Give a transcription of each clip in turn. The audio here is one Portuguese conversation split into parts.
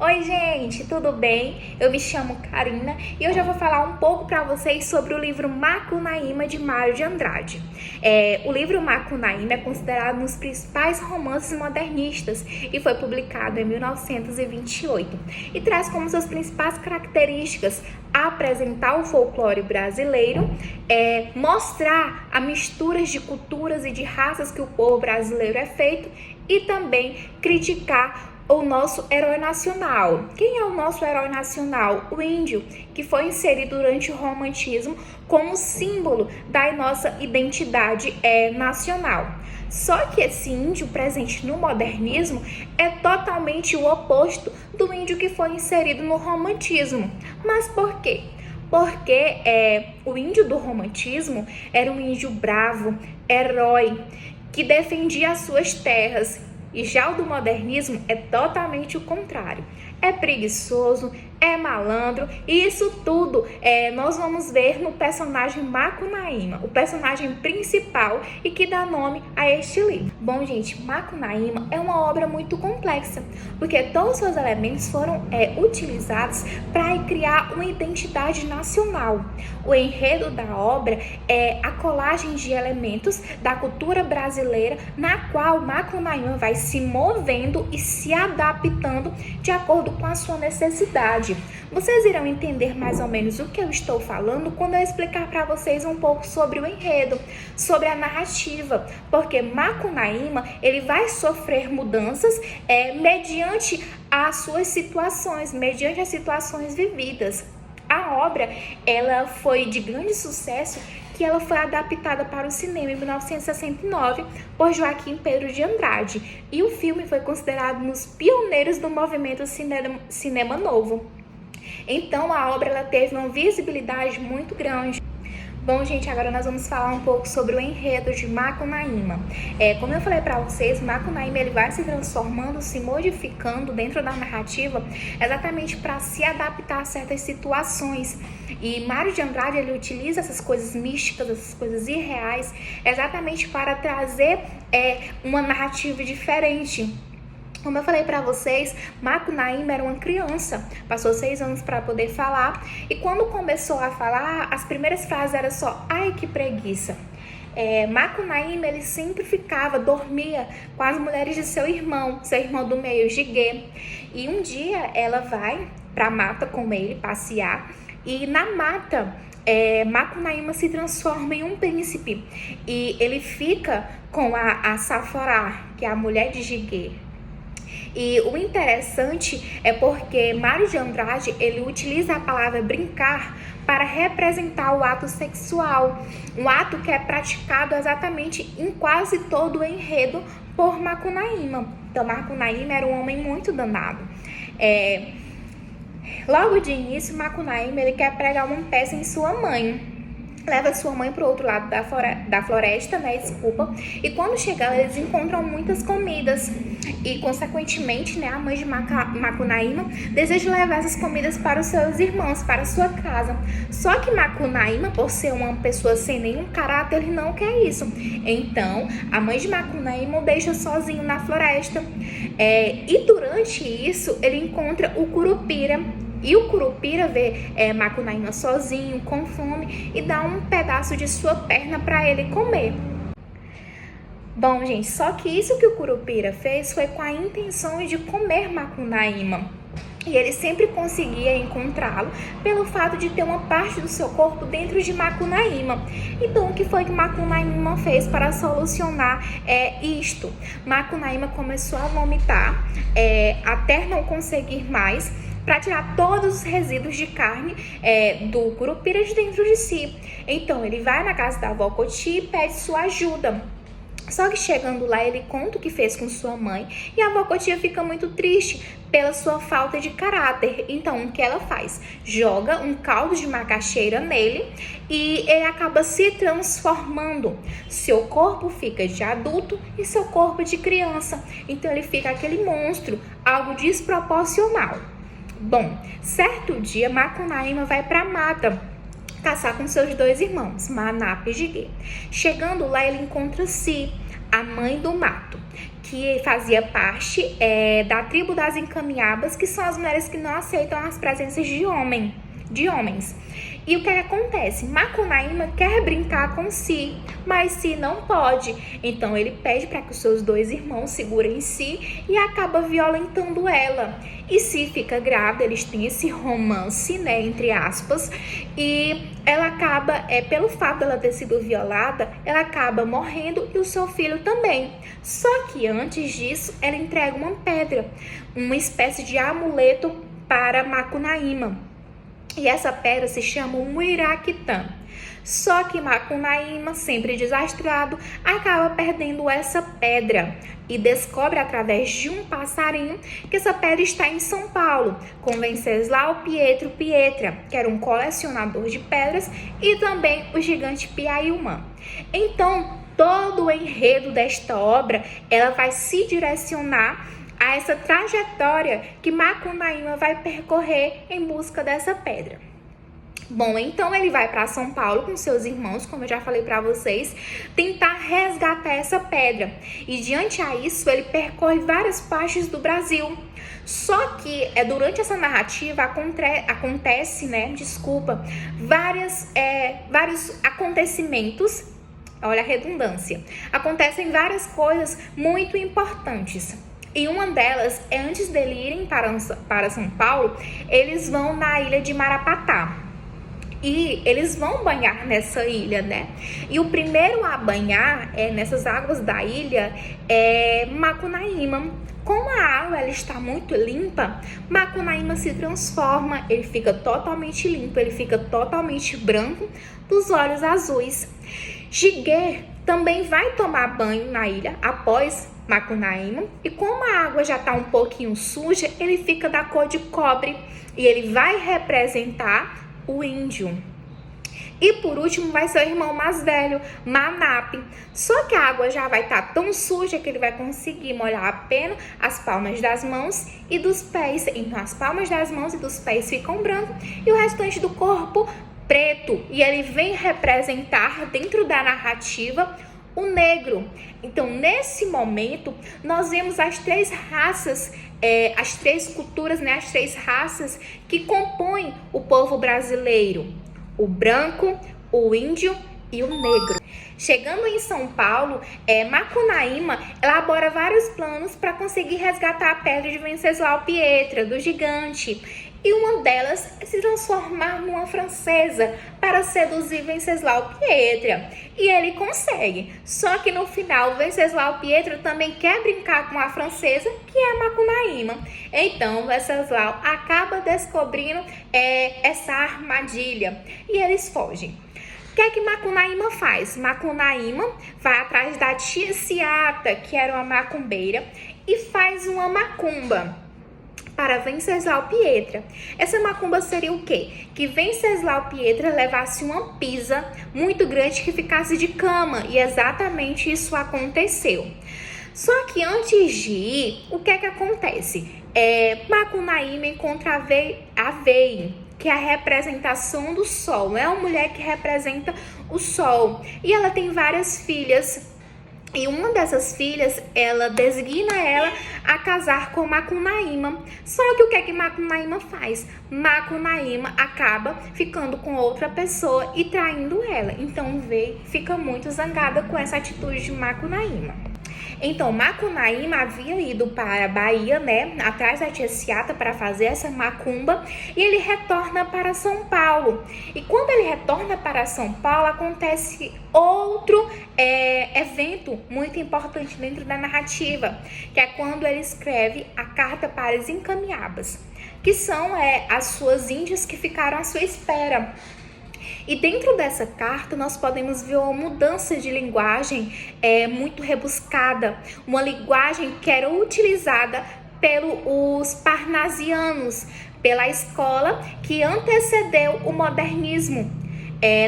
Oi gente, tudo bem? Eu me chamo Karina e hoje eu vou falar um pouco para vocês sobre o livro Macunaíma de Mário de Andrade. O livro Macunaíma é considerado um dos principais romances modernistas e foi publicado em 1928 e traz como suas principais características apresentar o folclore brasileiro, mostrar a misturas de culturas e de raças que o povo brasileiro é feito e também criticar o nosso herói nacional. Quem é o nosso herói nacional? O índio, que foi inserido durante o romantismo como símbolo da nossa identidade nacional. Só que esse índio presente no modernismo é totalmente o oposto do índio que foi inserido no romantismo. Mas por quê? Porque o índio do romantismo era um índio bravo, herói, que defendia as suas terras. E já o do modernismo é totalmente o contrário. É preguiçoso, é malandro e isso tudo nós vamos ver no personagem Macunaíma, o personagem principal e que dá nome a este livro. Bom, gente, Macunaíma é uma obra muito complexa, porque todos os seus elementos foram utilizados para criar uma identidade nacional. O enredo da obra é a colagem de elementos da cultura brasileira, na qual Macunaíma vai se movendo e se adaptando de acordo com a sua necessidade. Vocês irão entender mais ou menos o que eu estou falando quando eu explicar para vocês um pouco sobre o enredo, sobre a narrativa, porque Macunaíma ele vai sofrer mudanças mediante as suas situações, mediante as situações vividas. A obra ela foi de grande sucesso, que ela foi adaptada para o cinema em 1969 por Joaquim Pedro de Andrade. E o filme foi considerado um dos pioneiros do movimento cinema novo. Então a obra ela teve uma visibilidade muito grande. Bom, gente, agora nós vamos falar um pouco sobre o enredo de Macunaíma. Como eu falei para vocês, Macunaíma ele vai se transformando, se modificando dentro da narrativa exatamente para se adaptar a certas situações. E Mário de Andrade ele utiliza essas coisas místicas, essas coisas irreais, exatamente para trazer uma narrativa diferente. Como eu falei para vocês, Macunaíma era uma criança, passou 6 anos para poder falar e quando começou a falar, as primeiras frases eram só, ai que preguiça. Macunaíma ele sempre dormia com as mulheres de seu irmão do meio, Jiguê. E um dia ela vai para a mata com ele passear e na mata Macunaíma se transforma em um príncipe e ele fica com a Saforá, que é a mulher de Jiguê. E o interessante é porque Mário de Andrade ele utiliza a palavra brincar para representar o ato sexual, um ato que é praticado exatamente em quase todo o enredo por Macunaíma. Então Macunaíma era um homem muito danado. Logo de início, Macunaíma ele quer pregar uma peça em sua mãe. Leva sua mãe para o outro lado da floresta, e quando chegam eles encontram muitas comidas e consequentemente, a mãe de Macunaíma deseja levar essas comidas para os seus irmãos, para a sua casa. Só que Macunaíma, por ser uma pessoa sem nenhum caráter, ele não quer isso. Então, a mãe de Macunaíma o deixa sozinho na floresta e durante isso ele encontra o Curupira. E o Curupira vê Macunaíma sozinho, com fome, e dá um pedaço de sua perna para ele comer. Bom, gente, só que isso que o Curupira fez foi com a intenção de comer Macunaíma. E ele sempre conseguia encontrá-lo pelo fato de ter uma parte do seu corpo dentro de Macunaíma. Então, o que foi que Macunaíma fez para solucionar isto? Macunaíma começou a vomitar até não conseguir mais, para tirar todos os resíduos de carne do Curupira de dentro de si. Então, ele vai na casa da avó Coti e pede sua ajuda. Só que chegando lá, ele conta o que fez com sua mãe e a avó Cotia fica muito triste pela sua falta de caráter. Então, o que ela faz? Joga um caldo de macaxeira nele e ele acaba se transformando. Seu corpo fica de adulto e seu corpo de criança. Então, ele fica aquele monstro, algo desproporcional. Bom, certo dia, Macunaíma vai para a mata caçar com seus 2 irmãos, Manapa e Jiguê. Chegando lá, ele encontra Si, a mãe do mato, que fazia parte da tribo das encaminhadas, que são as mulheres que não aceitam as presenças de homens. E o que acontece? Macunaíma quer brincar com Si, mas Si não pode. Então ele pede para que os seus dois irmãos segurem Si e acaba violentando ela. E Si fica grávida, eles têm esse romance, né, entre aspas, e ela acaba, pelo fato dela ter sido violada, ela acaba morrendo e o seu filho também. Só que antes disso, ela entrega uma pedra, uma espécie de amuleto para Macunaíma. E essa pedra se chama Muiraquitã. Só que Macunaíma, sempre desastrado, acaba perdendo essa pedra e descobre através de um passarinho que essa pedra está em São Paulo, com Venceslau Pietro Pietra, que era um colecionador de pedras, e também o gigante Piaiumã. Então, todo o enredo desta obra, ela vai se direcionar a essa trajetória que Macunaíma vai percorrer em busca dessa pedra. Bom, então ele vai para São Paulo com seus irmãos, como eu já falei para vocês, tentar resgatar essa pedra. E diante a isso, ele percorre várias partes do Brasil. Só que durante essa narrativa acontece, vários acontecimentos. Olha a redundância. Acontecem várias coisas muito importantes. E uma delas é, antes deles irem para São Paulo, eles vão na ilha de Marapatá. E eles vão banhar nessa ilha, né? E o primeiro a banhar nessas águas da ilha é Macunaíma. Como a água ela está muito limpa, Macunaíma se transforma, ele fica totalmente limpo, ele fica totalmente branco, dos olhos azuis. Jiguer também vai tomar banho na ilha após Macunaíma, e como a água já está um pouquinho suja, ele fica da cor de cobre e ele vai representar o índio. E por último vai ser o irmão mais velho, Manape. Só que a água já vai estar tão suja que ele vai conseguir molhar apenas as palmas das mãos e dos pés. Então as palmas das mãos e dos pés ficam brancos e o restante do corpo preto. E ele vem representar dentro da narrativa o negro. Então, nesse momento, nós vemos as três raças, as três culturas, né, as três raças que compõem o povo brasileiro: o branco, o índio e o negro. Chegando em São Paulo, Macunaíma elabora vários planos para conseguir resgatar a pedra de Venceslau Pietra, do gigante. E uma delas é se transformar numa francesa para seduzir Venceslau Pietra. E ele consegue. Só que no final, Venceslau Pietra também quer brincar com a francesa, que é a Macunaíma. Então, Venceslau acaba descobrindo essa armadilha e eles fogem. O que é que Macunaíma faz? Macunaíma vai atrás da tia Ciata, que era uma macumbeira, e faz uma macumba para Venceslau Pietra. Essa macumba seria o quê? Que Venceslau Pietra levasse uma pisa muito grande que ficasse de cama, e exatamente isso aconteceu. Só que antes de ir, o que é que acontece? Macunaíma encontra a Vei, que é a representação do sol, é uma mulher que representa o sol, e ela tem várias filhas. E uma dessas filhas, ela designa ela a casar com Macunaíma. Só que o que é que Macunaíma faz? Macunaíma acaba ficando com outra pessoa e traindo ela. Então, fica muito zangada com essa atitude de Macunaíma. Então, Macunaíma havia ido para a Bahia, né, atrás da tia Ciata para fazer essa macumba, e ele retorna para São Paulo. E quando ele retorna para São Paulo, acontece outro evento muito importante dentro da narrativa, que é quando ele escreve a carta para as encaminhadas, que são as suas índias que ficaram à sua espera. E dentro dessa carta nós podemos ver uma mudança de linguagem muito rebuscada, uma linguagem que era utilizada pelos parnasianos, pela escola que antecedeu o modernismo.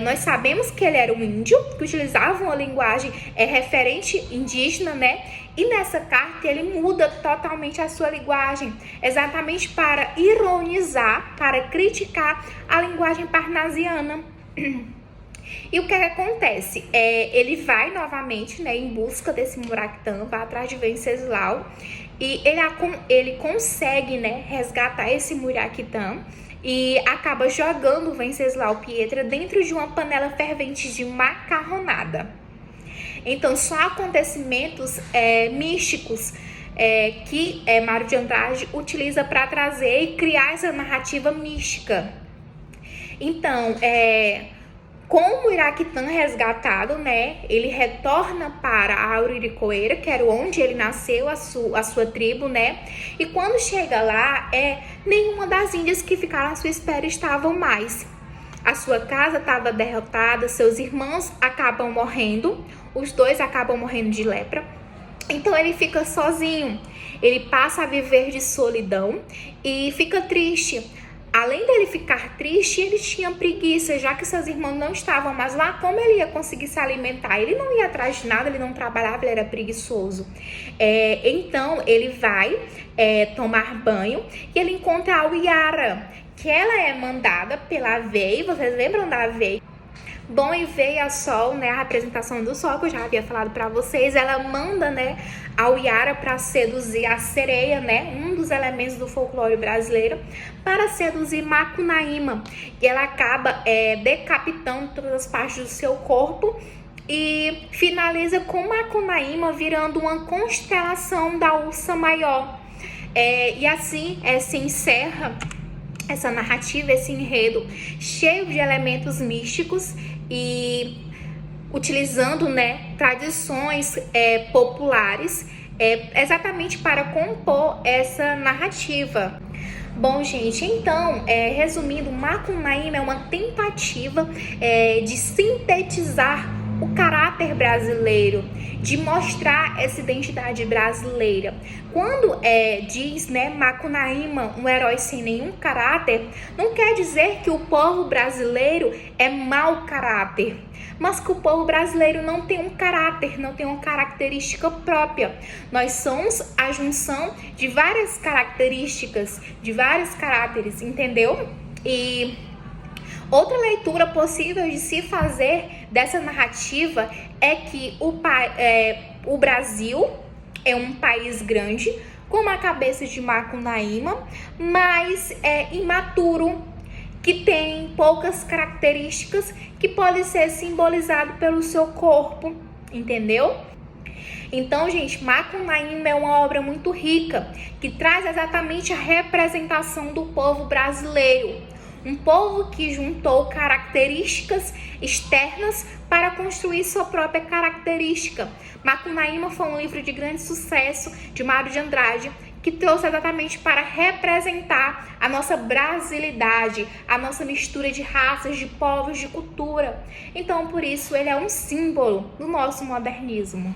Nós sabemos que ele era um índio, que utilizava uma linguagem referente indígena, né? E nessa carta ele muda totalmente a sua linguagem, exatamente para ironizar, para criticar a linguagem parnasiana. E o que acontece? Ele vai novamente, né, em busca desse Muraquitã, vai atrás de Venceslau, e ele consegue, né, resgatar esse Muraquitã e acaba jogando Venceslau Pietra dentro de uma panela fervente de macarronada. Então, são acontecimentos místicos que Mário de Andrade utiliza para trazer e criar essa narrativa mística. Então, com o Muraquitã resgatado, né, ele retorna para a Aruricoeira, que era onde ele nasceu, a sua tribo, né, e quando chega lá, nenhuma das índias que ficaram à sua espera estavam mais. A sua casa estava derrotada, seus irmãos acabam morrendo, os dois acabam morrendo de lepra. Então ele fica sozinho, ele passa a viver de solidão e fica triste. Além dele ficar triste, ele tinha preguiça, já que seus irmãos não estavam mais lá, como ele ia conseguir se alimentar? Ele não ia atrás de nada, ele não trabalhava, ele era preguiçoso. Então ele vai tomar banho e ele encontra a Uiara, que ela é mandada pela Aveia. Vocês lembram da Aveia? Bom, e Veia Sol, né, a representação do sol que eu já havia falado para vocês, ela manda, né, a Uiara para seduzir a sereia, né, um dos elementos do folclore brasileiro, para seduzir Macunaíma, e ela acaba decapitando todas as partes do seu corpo e finaliza com Macunaíma virando uma constelação da Ursa Maior. E assim se encerra essa narrativa, esse enredo cheio de elementos místicos e utilizando, né, tradições populares exatamente para compor essa narrativa. Bom, gente, então, resumindo, Macunaíma é uma tentativa de sintetizar o caráter brasileiro, de mostrar essa identidade brasileira. Quando diz, né, Macunaíma, um herói sem nenhum caráter, não quer dizer que o povo brasileiro é mau caráter, mas que o povo brasileiro não tem um caráter, não tem uma característica própria. Nós somos a junção de várias características, de vários caráteres, entendeu? E outra leitura possível de se fazer dessa narrativa é que o Brasil é um país grande, com uma cabeça de Macunaíma, mas imaturo, que tem poucas características, que pode ser simbolizado pelo seu corpo, entendeu? Então, gente, Macunaíma é uma obra muito rica, que traz exatamente a representação do povo brasileiro. Um povo que juntou características externas para construir sua própria característica. Macunaíma foi um livro de grande sucesso de Mário de Andrade, que trouxe exatamente para representar a nossa brasilidade, a nossa mistura de raças, de povos, de cultura. Então, por isso, ele é um símbolo do nosso modernismo.